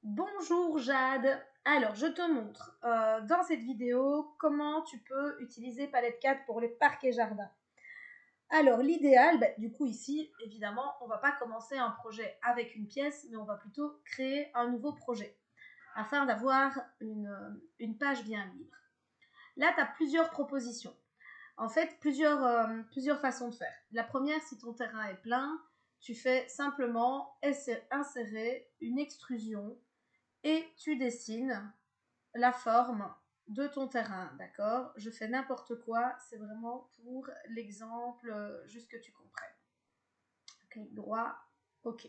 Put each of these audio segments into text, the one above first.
Bonjour Jade. Alors, je te montre dans cette vidéo comment tu peux utiliser Palette 4 pour les parcs et jardins. Alors, l'idéal, du coup ici, évidemment, on ne va pas commencer un projet avec une pièce, mais on va plutôt créer un nouveau projet afin d'avoir une page bien libre. Là, tu as plusieurs propositions. En fait, plusieurs façons de faire. La première, si ton terrain est plein, tu fais simplement insérer une extrusion et tu dessines la forme de ton terrain, d'accord? Je fais n'importe quoi, c'est vraiment pour l'exemple, juste que tu comprennes. Ok, droit, ok.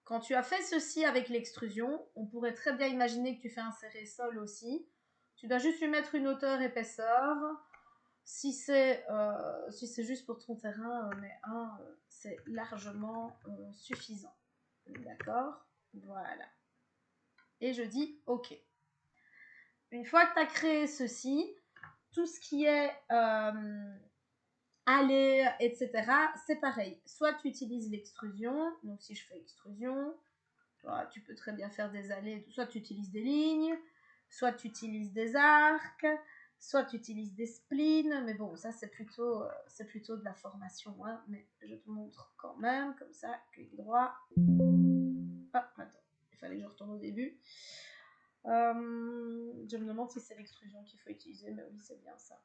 Quand tu as fait ceci avec l'extrusion, on pourrait très bien imaginer que tu fais insérer sol aussi. Tu dois juste lui mettre une hauteur épaisseur. Si c'est juste pour ton terrain, mais c'est largement suffisant. D'accord? Voilà. Et je dis OK. Une fois que tu as créé ceci, tout ce qui est allée, etc., c'est pareil. Soit tu utilises l'extrusion, donc si je fais extrusion, tu peux très bien faire des allées, soit tu utilises des lignes, soit tu utilises des arcs, soit tu utilises des splines, mais bon, ça c'est plutôt de la formation, hein, mais je te montre quand même, comme ça, clic droit. Ah, attends, il fallait que je retourne au début. Je me demande si c'est l'extrusion qu'il faut utiliser, mais oui, c'est bien ça.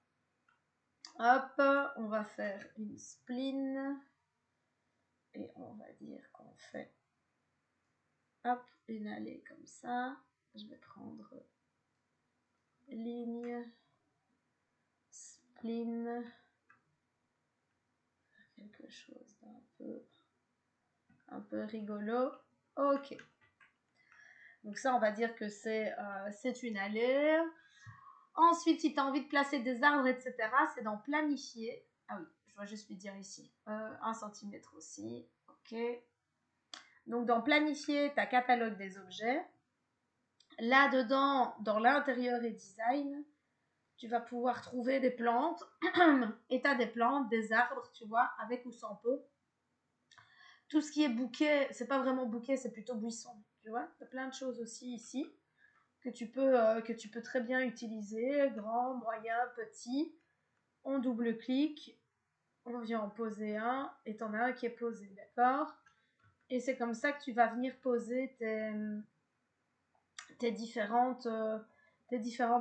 Hop, on va faire une spline. Et on va dire qu'on fait hop, une allée comme ça. Je vais prendre ligne, spline, quelque chose d'un peu rigolo. Ok. Donc ça, on va dire que c'est une allée. Ensuite, si tu as envie de placer des arbres, etc., c'est dans planifier. Ah oui, je dois juste lui dire ici. 1 cm aussi. Ok. Donc, dans planifier, tu as catalogue des objets. Là-dedans, dans l'intérieur et design, tu vas pouvoir trouver des plantes. Et tu as des plantes, des arbres, tu vois, avec ou sans peau. Tout ce qui est bouquet, c'est pas vraiment bouquet, c'est plutôt buisson. Tu vois, tu as plein de choses aussi ici que tu peux très bien utiliser, grand, moyen, petit. On double-clique, on vient en poser un, et t'en as un qui est posé, d'accord? Et c'est comme ça que tu vas venir poser tes différentes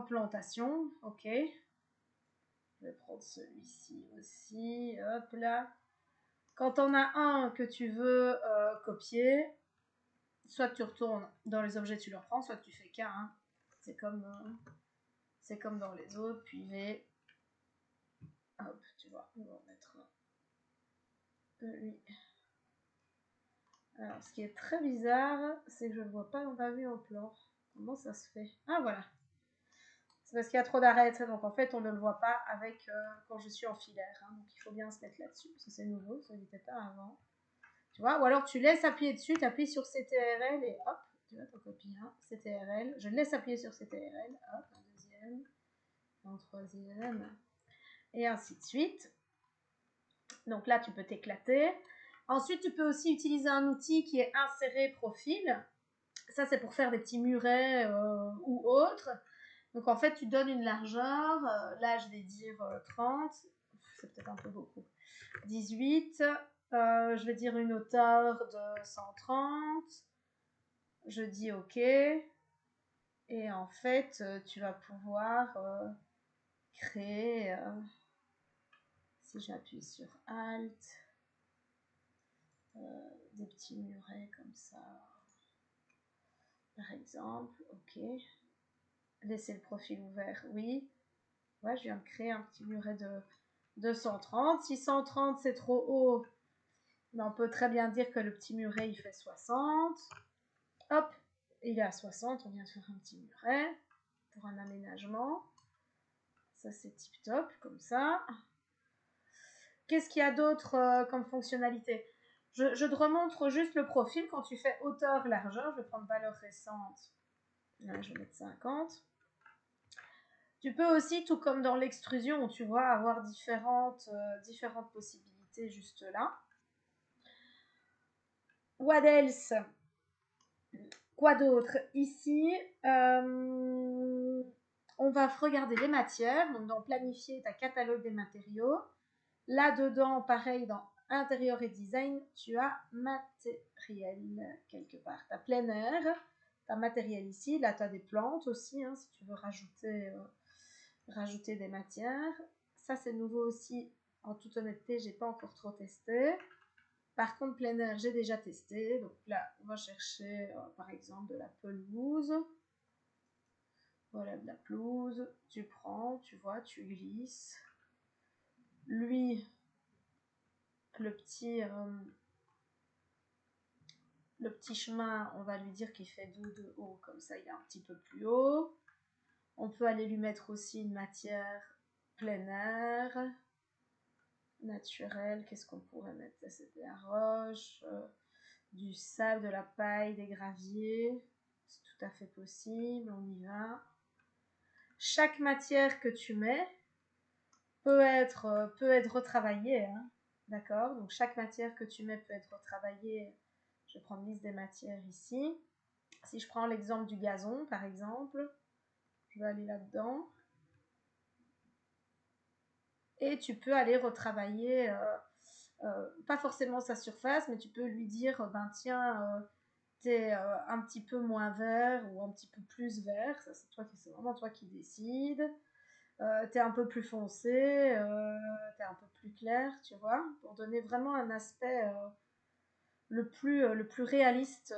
plantations, ok? Je vais prendre celui-ci aussi, hop là. Quand on a un que tu veux copier, soit tu retournes dans les objets, tu le reprends, soit tu fais qu'un. Hein. C'est comme dans les autres, puis V. Hop, tu vois, on va mettre lui. Alors, ce qui est très bizarre, c'est que je ne le vois pas dans ma vue en plan. Comment ça se fait? Ah, voilà. C'est parce qu'il y a trop d'arêtes, donc en fait, on ne le voit pas avec quand je suis en filaire. Hein, donc, il faut bien se mettre là-dessus. Ça, c'est nouveau, ça n'était pas avant. Tu vois? Ou alors, tu laisses appuyer dessus, tu appuies sur CTRL et hop, tu vois, ton copie 1, CTRL. Je laisse appuyer sur CTRL, hop, un deuxième, un troisième, et ainsi de suite. Donc là, tu peux t'éclater. Ensuite, tu peux aussi utiliser un outil qui est insérer profil. Ça, c'est pour faire des petits murets ou autres. Donc, en fait, tu donnes une largeur. Là, je vais dire 30. C'est peut-être un peu beaucoup. 18. Je vais dire une hauteur de 130. Je dis OK. Et en fait, tu vas pouvoir créer... si j'appuie sur Alt... des petits murets comme ça, par exemple. Ok. Laisser le profil ouvert, oui. Ouais, je viens de créer un petit muret de 230. Si 130 c'est trop haut, mais on peut très bien dire que le petit muret il fait 60. Hop, il est à 60. On vient de faire un petit muret pour un aménagement. Ça c'est tip top comme ça. Qu'est-ce qu'il y a d'autre comme fonctionnalité? Je te remontre juste le profil quand tu fais hauteur, largeur. Je vais prendre valeur récente. Là, je vais mettre 50. Tu peux aussi, tout comme dans l'extrusion, tu vois, avoir différentes possibilités juste là. What else? Quoi d'autre? Ici, on va regarder les matières. Donc, dans planifier ta catalogue des matériaux. Là-dedans, pareil, dans intérieur et design, tu as matériel quelque part. Tu as plein air, tu as matériel ici. Là, tu as des plantes aussi, hein, si tu veux rajouter des matières. Ça, c'est nouveau aussi. En toute honnêteté, j'ai pas encore trop testé. Par contre, plein air, j'ai déjà testé. Donc là, on va chercher, par exemple, de la pelouse. Voilà, de la pelouse. Tu prends, tu vois, tu glisses. Lui, le petit chemin, on va lui dire qu'il fait 2 de haut, comme ça il est un petit peu plus haut. On peut aller lui mettre aussi une matière plein air, naturelle. Qu'est-ce qu'on pourrait mettre? Ça, c'est de la roche, du sable, de la paille, des graviers. C'est tout à fait possible, on y va. Chaque matière que tu mets peut être retravaillée, hein. D'accord? Donc chaque matière que tu mets peut être retravaillée. Je vais prendre liste des matières ici. Si je prends l'exemple du gazon, par exemple, je vais aller là-dedans. Et tu peux aller retravailler, pas forcément sa surface, mais tu peux lui dire, ben tiens, t'es un petit peu moins vert ou un petit peu plus vert. Ça, c'est vraiment toi qui décides. T'es un peu plus foncé, t'es un peu plus clair, tu vois, pour donner vraiment un aspect le plus réaliste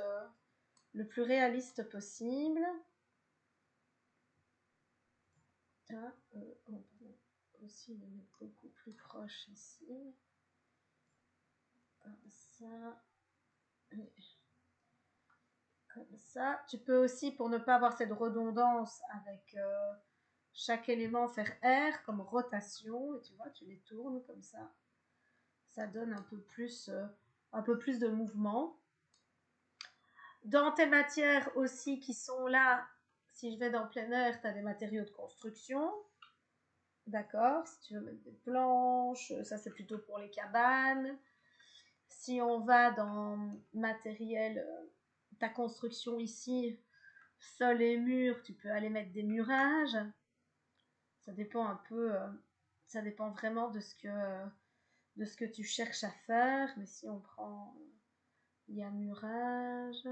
possible. Là, on peut aussi le mettre beaucoup plus proche ici, comme ça, et comme ça. Tu peux aussi, pour ne pas avoir cette redondance avec chaque élément, faire R comme rotation, et tu vois, tu les tournes comme ça. Ça donne un peu plus de mouvement. Dans tes matières aussi qui sont là, si je vais dans plein air, tu as des matériaux de construction. D'accord? Si tu veux mettre des planches, ça c'est plutôt pour les cabanes. Si on va dans matériel, ta construction ici, sol et murs, tu peux aller mettre des murages. Ça dépend un peu, ça dépend vraiment de ce que tu cherches à faire. Mais si on prend, il y a murage,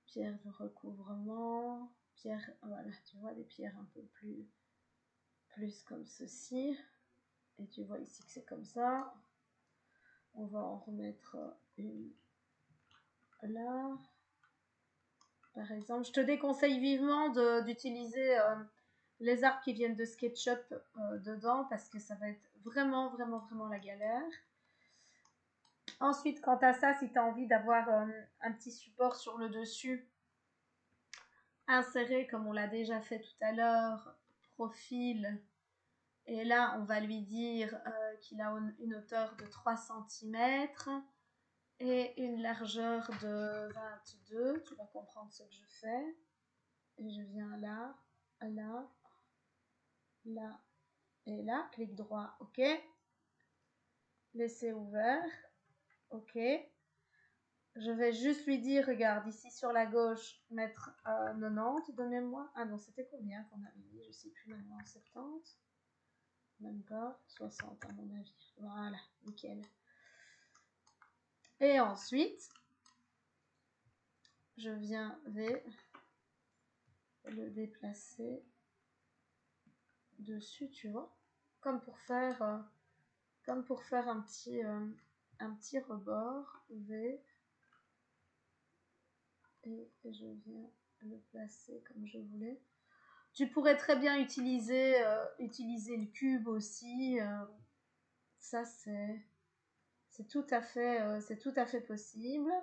pierre de recouvrement, pierre, voilà, tu vois, des pierres un peu plus comme ceci. Et tu vois ici que c'est comme ça. On va en remettre une là. Par exemple, je te déconseille vivement d'utiliser les arbres qui viennent de SketchUp dedans parce que ça va être vraiment, vraiment, vraiment la galère. Ensuite, quant à ça, si tu as envie d'avoir un petit support sur le dessus, inséré comme on l'a déjà fait tout à l'heure, profil. Et là, on va lui dire qu'il a une hauteur de 3 cm et une largeur de 22. Tu vas comprendre ce que je fais. Et je viens là, là, là et là. Clic droit, OK. Laisser ouvert, OK. Je vais juste lui dire, regarde, ici sur la gauche, mettre 90 de mémoire. Ah non, c'était combien qu'on avait mis? Je ne sais plus maintenant, 70. Même pas, 60 à mon avis. Voilà, nickel. Et ensuite, je vais le déplacer dessus, tu vois, comme pour faire un petit rebord V, et je viens le placer comme je voulais. Tu pourrais très bien utiliser le cube aussi. Ça c'est tout à fait possible.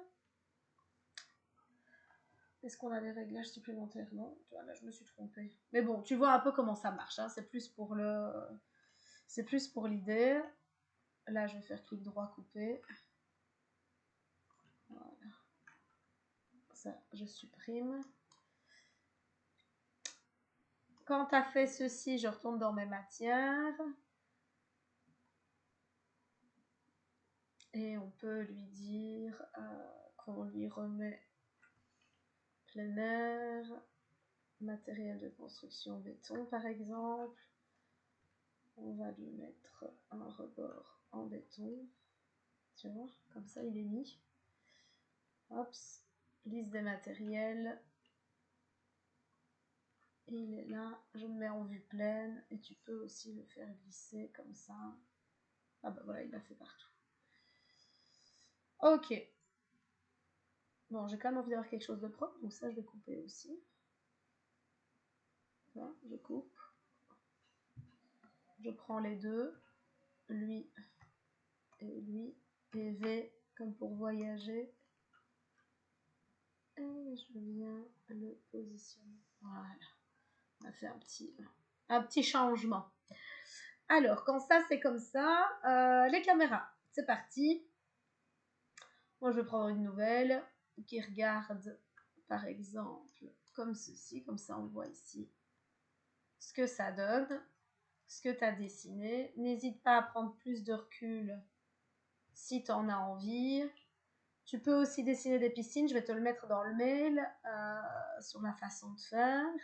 Est-ce qu'on a des réglages supplémentaires? Non, là je me suis trompée. Mais bon, tu vois un peu comment ça marche, hein. C'est plus pour l'idée. Là, je vais faire clic droit couper. Voilà. Ça, je supprime. Quand tu as fait ceci, je retourne dans mes matières. Et on peut lui dire qu'on lui remet plein air, matériel de construction béton par exemple. On va lui mettre un rebord en béton. Tu vois, comme ça il est mis. Hop, liste des matériels. Et il est là, je me mets en vue pleine et tu peux aussi le faire glisser comme ça. Ah bah voilà, il l'a fait partout. Ok. Bon, j'ai quand même envie d'avoir quelque chose de propre, donc ça je vais couper aussi. Là, je coupe. Je prends les deux, lui et V comme pour voyager. Et je viens le positionner. Voilà. On a fait un petit changement. Alors, quand ça c'est comme ça, les caméras, c'est parti. Moi, je vais prendre une nouvelle qui regarde, par exemple, comme ceci. Comme ça, on voit ici ce que ça donne, ce que tu as dessiné. N'hésite pas à prendre plus de recul si tu en as envie. Tu peux aussi dessiner des piscines. Je vais te le mettre dans le mail sur la façon de faire.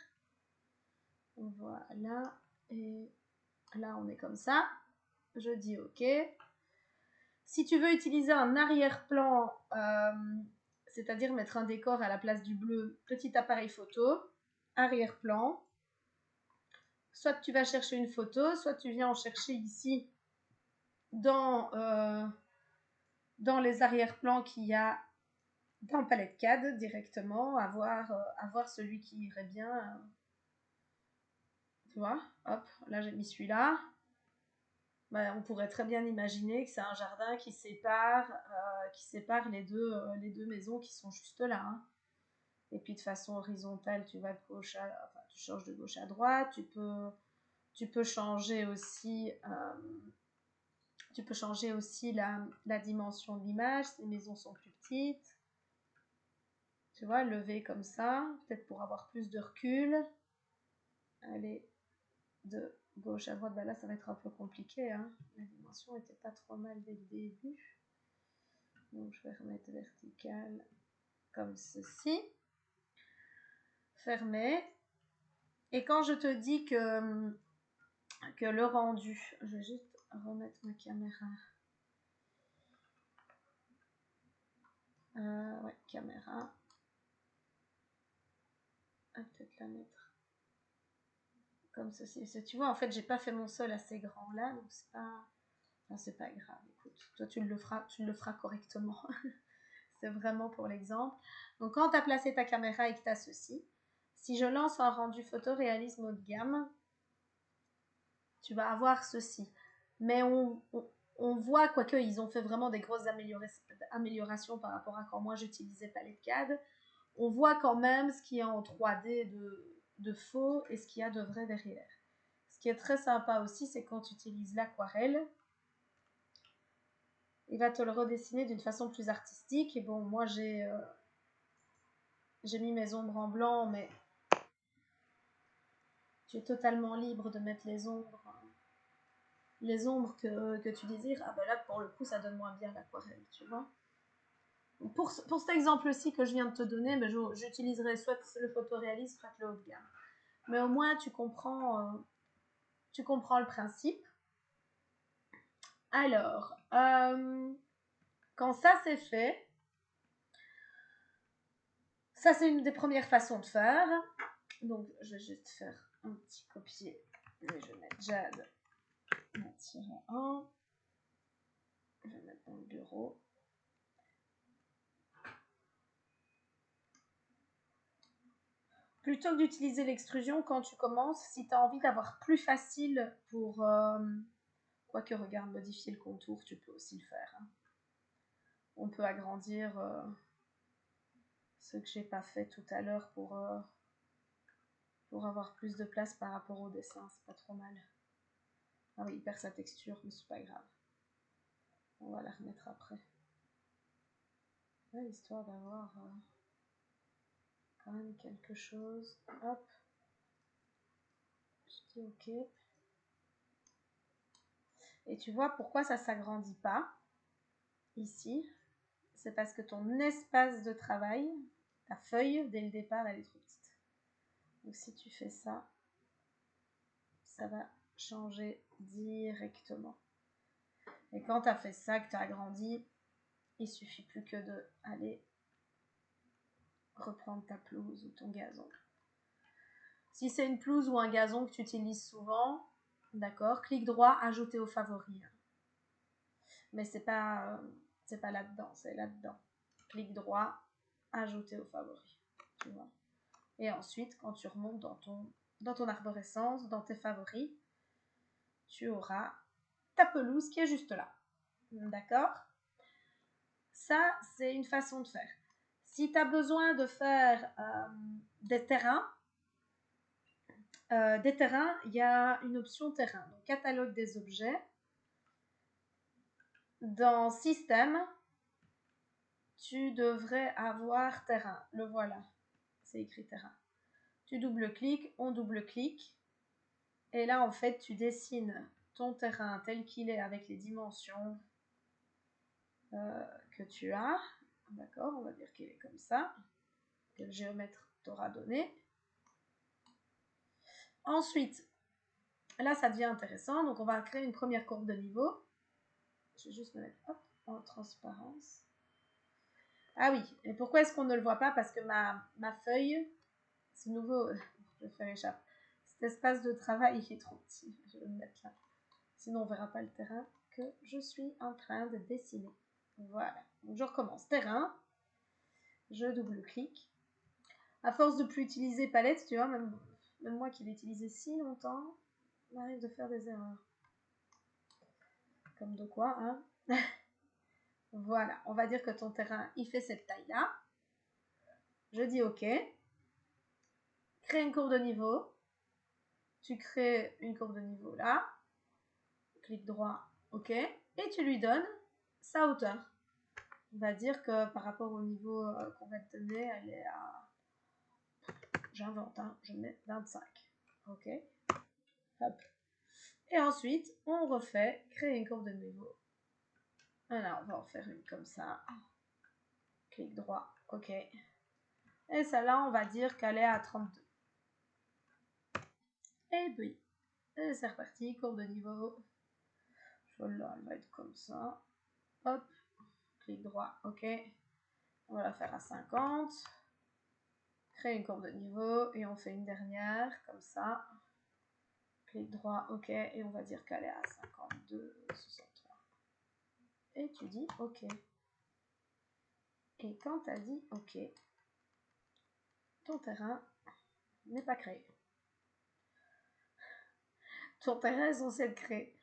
Voilà. Et là, on est comme ça. Je dis OK. Si tu veux utiliser un arrière-plan, c'est-à-dire mettre un décor à la place du bleu, petit appareil photo, arrière-plan. Soit tu vas chercher une photo, soit tu viens en chercher ici dans les arrière-plans qu'il y a dans Palette CAD directement, à voir celui qui irait bien. Tu vois, hop, là j'ai mis celui-là. Ben, on pourrait très bien imaginer que c'est un jardin qui sépare les deux maisons qui sont juste là. Hein. Et puis de façon horizontale, tu vas tu changes de gauche à droite. Tu peux changer aussi, la dimension de l'image. Si les maisons sont plus petites. Tu vois, lever comme ça, peut-être pour avoir plus de recul. Allez, de gauche à droite, ben là ça va être un peu compliqué. Hein. La dimension n'était pas trop mal dès le début. Donc je vais remettre vertical comme ceci. Fermer. Et quand je te dis que le rendu, je vais juste remettre ma caméra. Ouais, caméra. Ah, peut-être la mettre comme ceci. Tu vois, en fait, j'ai pas fait mon sol assez grand là, donc c'est pas grave. Écoute, toi tu le feras correctement. C'est vraiment pour l'exemple. Donc quand tu as placé ta caméra et que tu as ceci, si je lance un rendu photoréalisme haut de gamme, tu vas avoir ceci. Mais on voit, quoique ils ont fait vraiment des grosses améliorations par rapport à quand moi j'utilisais Palette CAD, on voit quand même ce qu'il y a en 3D de faux et ce qu'il y a de vrai derrière. Ce qui est très sympa aussi, c'est quand tu utilises l'aquarelle, il va te le redessiner d'une façon plus artistique. Et bon, moi j'ai mis mes ombres en blanc, mais tu es totalement libre de mettre les ombres que tu désires. Ah ben là, pour le coup, ça donne moins bien l'aquarelle, tu vois. Pour cet exemple-ci que je viens de te donner, ben j'utiliserai soit le photoréalisme, soit le haut de gamme. Mais au moins, tu comprends le principe. Alors, quand ça c'est fait, ça c'est une des premières façons de faire. Donc, je vais juste faire un petit copier. Je vais mettre Jade. -1. Je vais mettre dans le bureau. Plutôt que d'utiliser l'extrusion quand tu commences, si tu as envie d'avoir plus facile pour... quoique, regarde, modifier le contour, tu peux aussi le faire. Hein. On peut agrandir ce que j'ai pas fait tout à l'heure pour avoir plus de place par rapport au dessin. C'est pas trop mal. Ah oui, il perd sa texture, mais c'est pas grave. On va la remettre après. Ouais, histoire d'avoir quand même quelque chose. Hop. Je dis OK. Et tu vois pourquoi ça s'agrandit pas ici. C'est parce que ton espace de travail Ta feuille, dès le départ, elle est trop petite. Donc si tu fais ça, ça va changer directement. Et quand tu as fait ça, que tu as agrandi, il suffit plus que de aller reprendre ta pelouse ou ton gazon. Si c'est une pelouse ou un gazon que tu utilises souvent, d'accord, clic droit, ajouter aux favoris. Mais c'est pas là-dedans, c'est là-dedans. Clic droit, ajouter aux favoris. Tu vois. Et ensuite, quand tu remontes dans ton arborescence, dans tes favoris, tu auras ta pelouse qui est juste là. D'accord? Ça, c'est une façon de faire. Si tu as besoin de faire des terrains, il y a une option terrain. Donc, catalogue des objets. Dans système, tu devrais avoir terrain. Le voilà. C'est écrit terrain. Tu double-cliques, on double-clique. Et là, en fait, tu dessines ton terrain tel qu'il est avec les dimensions que tu as. D'accord, on va dire qu'il est comme ça. Que le géomètre t'aura donné. Ensuite, là, ça devient intéressant. Donc, on va créer une première courbe de niveau. Je vais juste me mettre en transparence. Ah oui, et pourquoi est-ce qu'on ne le voit pas? Parce que ma feuille, c'est nouveau, je vais faire échappe. Cet espace de travail, il est trop petit. Je vais le mettre là. Sinon, on ne verra pas le terrain que je suis en train de dessiner. Voilà. Donc, je recommence. Terrain. Je double-clique. À force de plus utiliser palette, tu vois, même moi qui l'ai utilisé si longtemps, on arrive de faire des erreurs. Comme de quoi, hein? Voilà. On va dire que ton terrain, il fait cette taille-là. Je dis OK. Crée une courbe de niveau. Tu crées une courbe de niveau là. Clic droit, OK. Et tu lui donnes sa hauteur. On va dire que par rapport au niveau qu'on va te donner, elle est à... J'invente, hein, je mets 25. OK. Hop. Et ensuite, on refait, créer une courbe de niveau. Alors, on va en faire une comme ça. Clic droit, OK. Et celle-là, on va dire qu'elle est à 32. Et puis, c'est reparti, courbe de niveau. Celle-là, elle va être comme ça. Hop, clic droit, OK. On va la faire à 50. Créer une courbe de niveau et on fait une dernière, comme ça. Clic droit, OK. Et on va dire qu'elle est à 52, 63. Et tu dis OK. Et quand tu as dit OK, ton terrain n'est pas créé. Ton terrain est censé être créé.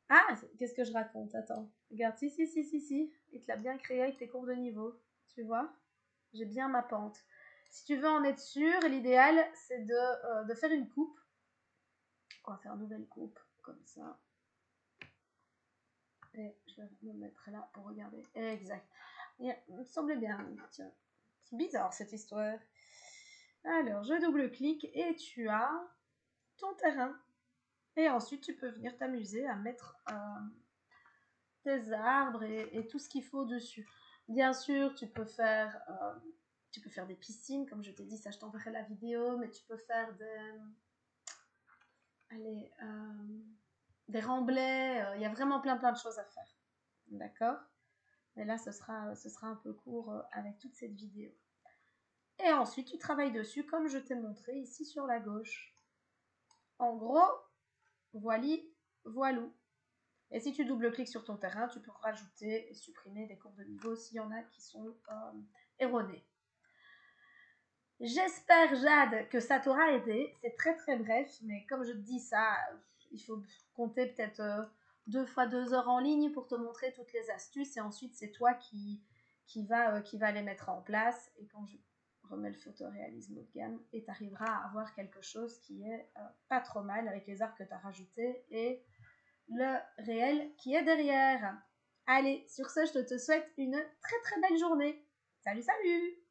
Ah, qu'est-ce que je raconte? Attends. Regarde, si. Il te l'a bien créé avec tes courbes de niveau. Tu vois? J'ai bien ma pente. Si tu veux en être sûr, l'idéal, c'est de faire une coupe. On va faire une nouvelle coupe, comme ça. Et je vais me mettre là pour regarder. Exact. Il me semblait bien. Tiens, c'est bizarre cette histoire. Alors, je double-clique et tu as ton terrain. Et ensuite, tu peux venir t'amuser à mettre tes arbres et tout ce qu'il faut dessus. Bien sûr, tu peux faire des piscines, comme je t'ai dit, ça je t'enverrai la vidéo, mais tu peux faire des remblais. Il y a vraiment plein de choses à faire. D'accord? Mais là, ce sera un peu court avec toute cette vidéo. Et ensuite, tu travailles dessus comme je t'ai montré ici sur la gauche. En gros, voilou. Et si tu double-cliques sur ton terrain, tu peux rajouter et supprimer des courbes de niveau s'il y en a qui sont erronées. J'espère, Jade, que ça t'aura aidé. C'est très bref, mais comme je te dis ça, il faut compter peut-être 2 fois 2 heures en ligne pour te montrer toutes les astuces. Et ensuite, c'est toi qui va les mettre en place. Et quand je remets le photoréalisme haut de gamme, et tu arriveras à avoir quelque chose qui est pas trop mal avec les arbres que tu as rajoutés et le réel qui est derrière. Allez, sur ce, je te souhaite une très belle journée. Salut!